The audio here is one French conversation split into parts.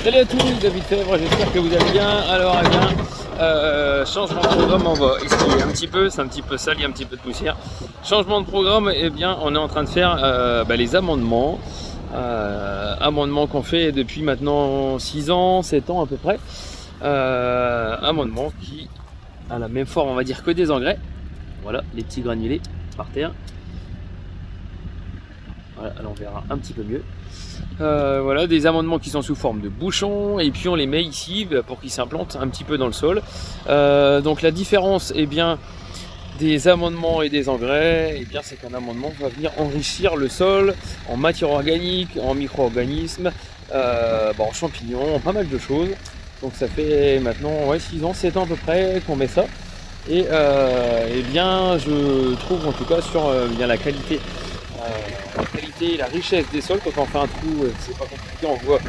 Salut à tous, David Fèvre, j'espère que vous allez bien. Alors, eh bien, changement de programme, on va essuyer un petit peu, c'est un petit peu sale, il y a un petit peu de poussière. Changement de programme, eh bien, on est en train de faire les amendements. Amendements qu'on fait depuis maintenant 6 ans, 7 ans à peu près. Amendements qui a la même forme, on va dire, que des engrais. Voilà, les petits granulés par terre. Voilà, alors on verra un petit peu mieux. Voilà, des amendements qui sont sous forme de bouchons et puis on les met ici pour qu'ils s'implantent un petit peu dans le sol. Donc la différence bien des amendements et des engrais, c'est qu'un amendement va venir enrichir le sol en matière organique, en micro-organismes, en champignons, en pas mal de choses. Donc ça fait maintenant 6 ans, 7 ans à peu près qu'on met ça. Et je trouve en tout cas sur la qualité et la richesse des sols. Quand on fait un trou, c'est pas compliqué, on voit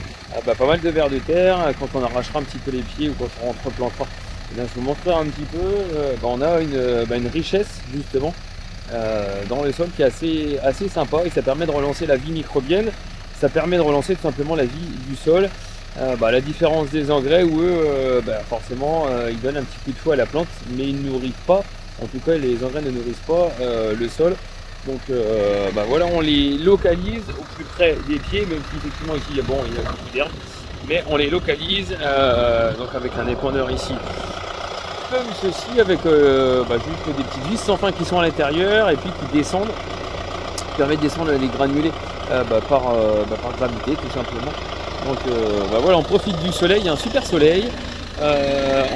pas mal de vers de terre. Quand on arrachera un petit peu les pieds ou quand on replantera, je vous montrerai un petit peu, on a une richesse justement dans le sol qui est assez sympa, et ça permet de relancer la vie microbienne, ça permet de relancer tout simplement la vie du sol. La différence des engrais où eux forcément ils donnent un petit coup de fouet à la plante, mais ils ne nourrissent pas, en tout cas les engrais ne nourrissent pas le sol. Donc voilà, on les localise au plus près des pieds, même si effectivement ici il y a beaucoup d'herbe, mais on les localise donc avec un épandeur ici comme ceci, avec juste des petites vis sans fin qui sont à l'intérieur et puis qui descendent, qui permettent de descendre les granulés par gravité tout simplement. Donc voilà, on profite du soleil, il y a un super soleil.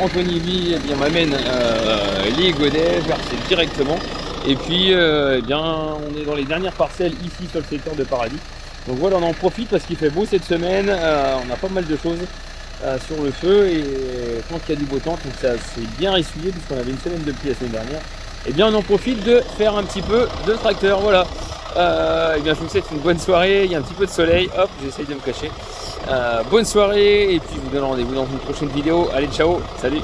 Anthony lui m'amène les godets versés directement. Et puis on est dans les dernières parcelles ici sur le secteur de Paradis. Donc voilà, on en profite parce qu'il fait beau cette semaine, on a pas mal de choses sur le feu, et quand il y a du beau temps, donc ça c'est bien essuyé puisqu'on avait une semaine de pluie la semaine dernière. On en profite de faire un petit peu de tracteur. Voilà. Je vous souhaite une bonne soirée, il y a un petit peu de soleil, hop, j'essaye de me cacher. Bonne soirée, et puis je vous donne rendez-vous dans une prochaine vidéo. Allez, ciao, salut.